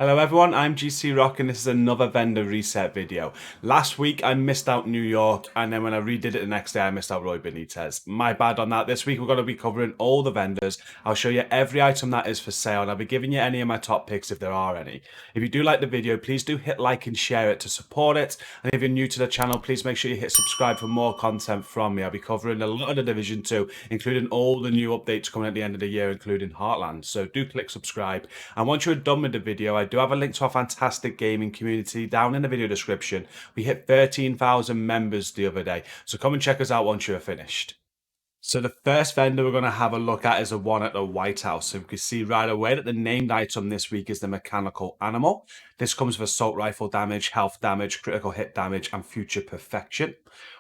Hello everyone, I'm GCROCK and this is another vendor reset video. Last week I missed out New York, and then when I redid it the next day I missed out Roy Benitez. My bad on that. This week we're going to be covering all the vendors. I'll show you every item that is for sale and I'll be giving you any of my top picks if there are any. If you do like the video, please do hit like and share it to support it. And if you're new to the channel, please make sure you hit subscribe for more content from me. I'll be covering a lot of the Division 2, including all the new updates coming at the end of the year, including Heartland. So do click subscribe. And once you're done with the video, I do have a link to our fantastic gaming community down in the video description. We hit 13,000 members the other day, so come and check us out once you're finished. So the first vendor we're going to have a look at is the one at the White House. So we can see right away that the named item this week is the Mechanical Animal. This comes with assault rifle damage, health damage, critical hit damage, and future perfection.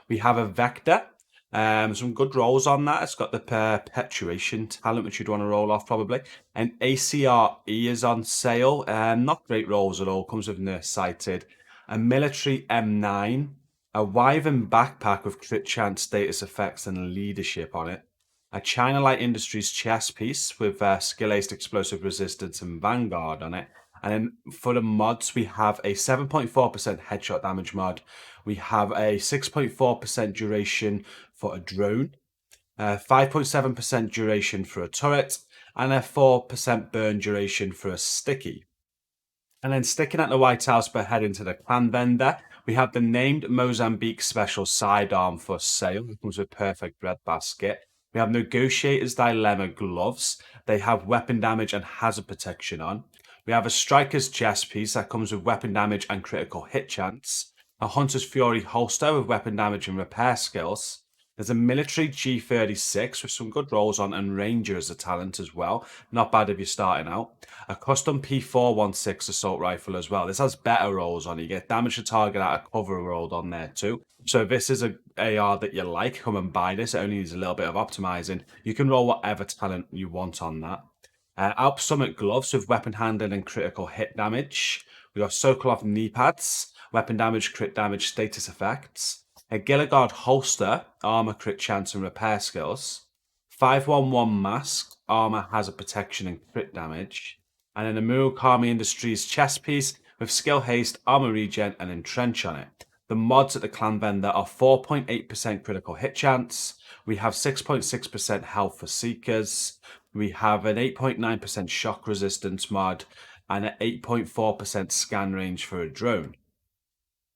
We have a Vector. Some good rolls on that. It's got the perpetuation talent, which you'd want to roll off probably. And ACRE is on sale. Not great rolls at all. Comes with nurse sighted. A military M9. A Wyvern backpack with crit chance, status effects, and leadership on it. A China Light Industries chess piece with skill aced explosive resistance and vanguard on it. And then for the mods, we have a 7.4% headshot damage mod. We have a 6.4% duration for a drone, 5.7% duration for a turret, and a 4% burn duration for a sticky. And then sticking at the White House but heading to the clan vendor, we have the named Mozambique special sidearm for sale. It comes with perfect breadbasket. We have Negotiator's Dilemma gloves. They have weapon damage and hazard protection on. We have a Striker's chest piece that comes with weapon damage and critical hit chance. A Hunter's Fury holster with weapon damage and repair skills. There's a military G36 with some good rolls on, and Ranger as a talent as well. Not bad if you're starting out. A custom P416 assault rifle as well. This has better rolls on. You get damage to target out of cover rolled on there too. So if this is a AR that you like, come and buy this. It only needs a little bit of optimizing. You can roll whatever talent you want on that. Alp Summit gloves with weapon handling and critical hit damage. We got Sokolov knee pads, weapon damage, crit damage, status effects. A Gilligard holster, armor, crit chance, and repair skills. 511 mask, armor, hazard protection, and crit damage. And then a Murakami Industries chest piece with skill haste, armor regen, and entrench on it. The mods at the clan vendor are 4.8% critical hit chance. We have 6.6% health for seekers. We have an 8.9% shock resistance mod and an 8.4% scan range for a drone.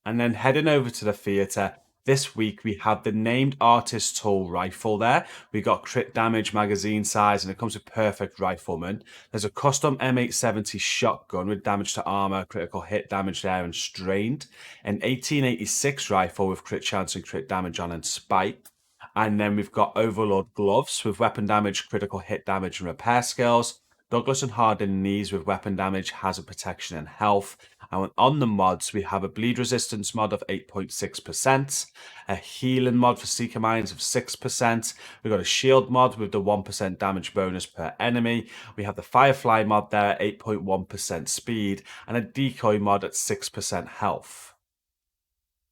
And then heading over to the theatre, this week we have the named artist tool rifle there. We got crit damage, magazine size, and it comes with perfect rifleman. There's a custom M870 shotgun with damage to armor, critical hit damage there, and strained. An 1886 rifle with crit chance and crit damage on and spike. And then we've got Overlord gloves with weapon damage, critical hit damage, and repair skills. Douglas and Hardin knees with weapon damage, hazard protection, and health. And on the mods, we have a bleed resistance mod of 8.6%, a healing mod for Seeker Mines of 6%. We've got a shield mod with the 1% damage bonus per enemy. We have the Firefly mod there at 8.1% speed, and a decoy mod at 6% health.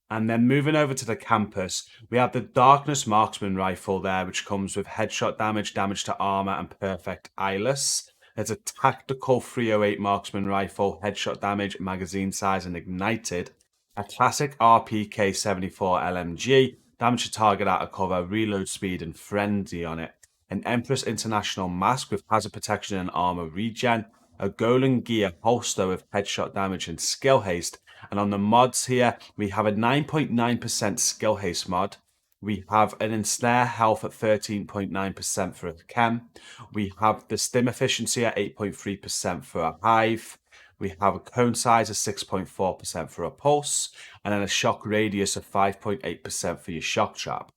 And then moving over to the campus, we have the Darkness Marksman rifle there, which comes with headshot damage, damage to armor, and perfect eyeless. There's a tactical 308 marksman rifle, headshot damage, magazine size, and ignited. A classic RPK 74 LMG, damage to target out of cover, reload speed, and frenzy on it. An Empress International mask with hazard protection and armor regen. A Golan gear holster with headshot damage and skill haste. And on the mods here, we have a 9.9% skill haste mod. We have an ensnare health at 13.9% for a chem. We have the stim efficiency at 8.3% for a hive. We have a cone size of 6.4% for a pulse. And then a shock radius of 5.8% for your shock trap.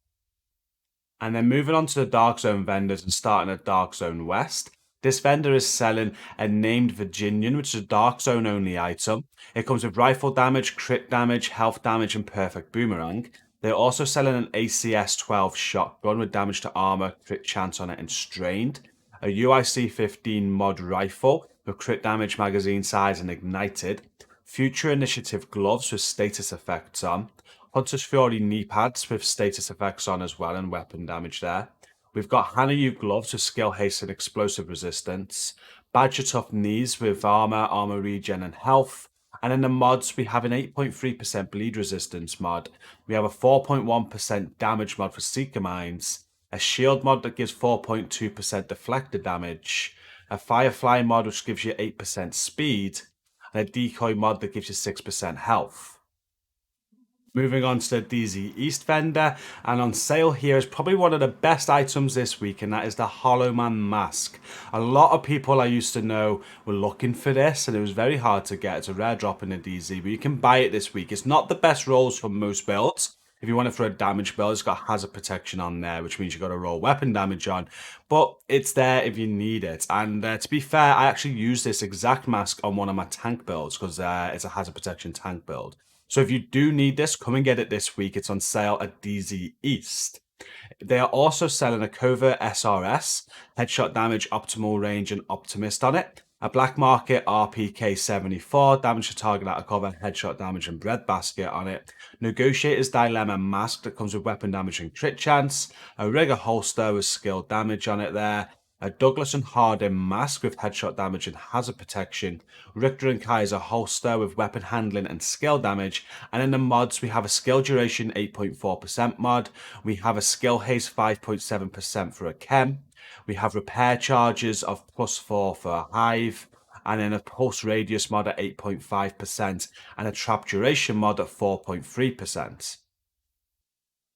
And then moving on to the Dark Zone vendors and starting at Dark Zone West. This vendor is selling a named Virginian, which is a Dark Zone only item. It comes with rifle damage, crit damage, health damage, and perfect boomerang. They're also selling an ACS-12 shotgun with damage to armor, crit chance on it, and strained. A UIC-15 mod rifle with crit damage, magazine size, and ignited. Future Initiative gloves with status effects on. Hunter's Fury knee pads with status effects on as well and weapon damage there. We've got Hanayu gloves with skill haste and explosive resistance. Badger Tough Knees with armor regen, and health. And in the mods, we have an 8.3% bleed resistance mod. We have a 4.1% damage mod for Seeker Mines, a shield mod that gives 4.2% deflector damage, a Firefly mod which gives you 8% speed, and a decoy mod that gives you 6% health. Moving on to the DZ East vendor, and on sale here is probably one of the best items this week, and that is the Hollow Man mask. A lot of people I used to know were looking for this, and it was very hard to get. It's a rare drop in the DZ, but you can buy it this week. It's not the best rolls for most builds. If you want it for a damage build, it's got hazard protection on there, which means you've got to roll weapon damage on. But it's there if you need it. And to be fair, I actually use this exact mask on one of my tank builds because it's a hazard protection tank build. So if you do need this, come and get it this week. It's on sale at DZ East. They are also selling a Covert SRS, headshot damage, optimal range, and optimist on it. A black market RPK 74, damage to target out of cover, headshot damage, and breadbasket on it. Negotiator's Dilemma mask that comes with weapon damage and crit chance. A rigger holster with skill damage on it there. A Douglas and Hardin mask with headshot damage and hazard protection, Richter and Kaiser holster with weapon handling and skill damage, and in the mods we have a skill duration 8.4% mod, we have a skill haste 5.7% for a chem, we have repair charges of +4 for a hive, and then a pulse radius mod at 8.5%, and a trap duration mod at 4.3%.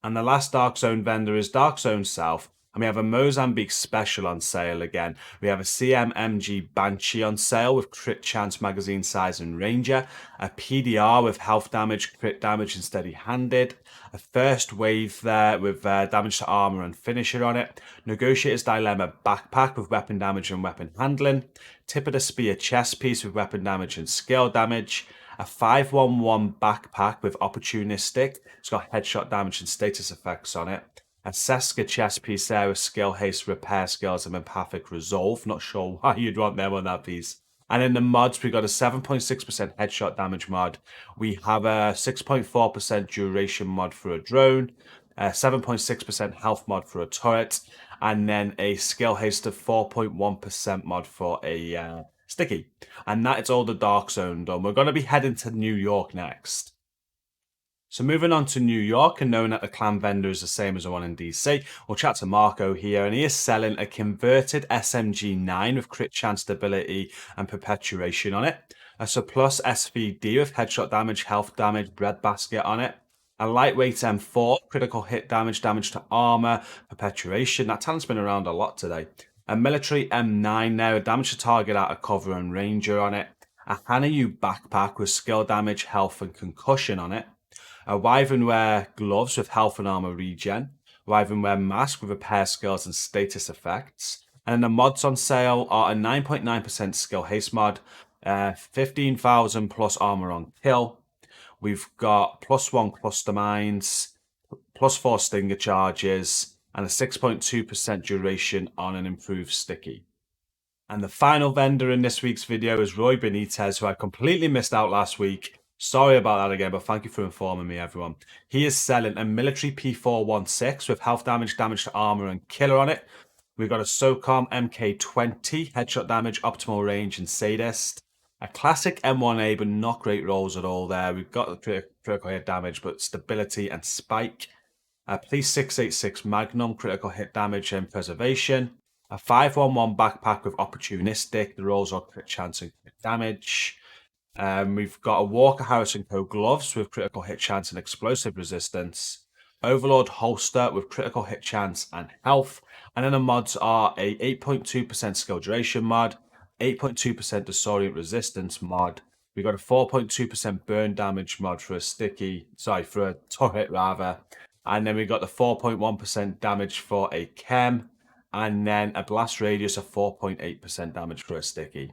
And the last Dark Zone vendor is Dark Zone South. And we have a Mozambique special on sale again. We have a CMMG Banshee on sale with crit chance, magazine size, and ranger. A PDR with health damage, crit damage, and steady handed. A first wave there with damage to armor and finisher on it. Negotiator's Dilemma backpack with weapon damage and weapon handling. Tip of the spear chest piece with weapon damage and skill damage. A 511 backpack with opportunistic. It's got headshot damage and status effects on it. A Seska chest piece there with skill haste, repair skills, and empathic resolve. Not sure why you'd want them on that piece. And in the mods, we got a 7.6% headshot damage mod. We have a 6.4% duration mod for a drone, a 7.6% health mod for a turret, and then a skill haste of 4.1% mod for a sticky. And that is all the Dark Zone done. We're going to be heading to New York next. So moving on to New York, and knowing that the clan vendor is the same as the one in DC, we'll chat to Marco here, and he is selling a converted SMG9 with crit chance, stability, and perpetuation on it. A surplus SVD with headshot damage, health damage, breadbasket on it. A lightweight M4, critical hit damage, damage to armor, perpetuation. That talent's been around a lot today. A military M9 there, with damage to target out of cover and ranger on it. A Hanayu backpack with skill damage, health, and concussion on it. A Wyvernware gloves with health and armor regen, Wyvernware mask with repair skills and status effects, and then the mods on sale are a 9.9% skill haste mod, 15,000 plus armor on kill. We've got +1 cluster mines, +4 stinger charges, and a 6.2% duration on an improved sticky. And the final vendor in this week's video is Roy Benitez, who I completely missed out last week. Sorry about that again, but thank you for informing me, everyone. He is selling a military P416 with health damage, damage to armor, and killer on it. We've got a SOCOM MK20, headshot damage, optimal range, and sadist. A classic M1A, but not great rolls at all there. We've got the critical hit damage, but stability and spike. A Police 686 Magnum, critical hit damage and preservation. A 511 backpack with opportunistic, the rolls are crit chance and crit damage. We've got a Walker Harrison Co. gloves with critical hit chance and explosive resistance. Overlord holster with critical hit chance and health. And then the mods are a 8.2% skill duration mod, 8.2% disorient resistance mod. We've got a 4.2% burn damage mod for a for a turret rather. And then we've got the 4.1% damage for a chem. And then a blast radius of 4.8% damage for a sticky.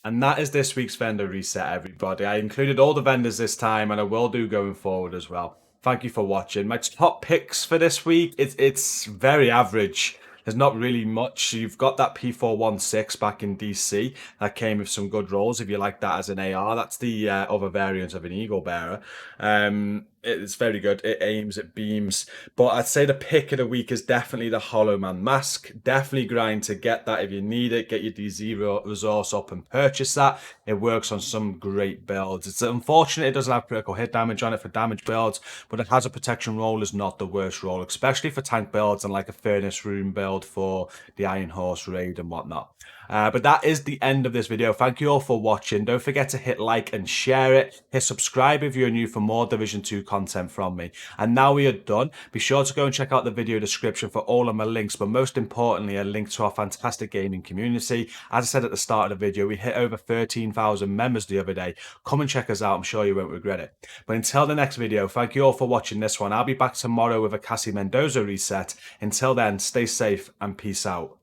And that is this week's vendor reset, everybody. I included all the vendors this time, and I will do going forward as well. Thank you for watching. My top picks for this week, it's very average. There's not really much. You've got that P416 back in DC that came with some good rolls if you like that as an AR. That's the other variant of an Eagle Bearer. It's very good. It aims, it beams. But I'd say the pick of the week is definitely the Hollow Man mask. Definitely grind to get that if you need it. Get your D0 resource up and purchase that. It works on some great builds. It's unfortunate it doesn't have critical hit damage on it for damage builds, but it has a protection roll is not the worst roll, especially for tank builds and like a Furnace Room build for the Iron Horse raid and whatnot. But that is the end of this video. Thank you all for watching. Don't forget to hit like and share it. Hit subscribe if you're new for more Division 2 content from me. And now we are done. Be sure to go and check out the video description for all of my links, but most importantly, a link to our fantastic gaming community. As I said at the start of the video, we hit over 13,000 members the other day. Come and check us out. I'm sure you won't regret it. But until the next video, thank you all for watching this one. I'll be back tomorrow with a Cassie Mendoza reset. Until then, stay safe and peace out.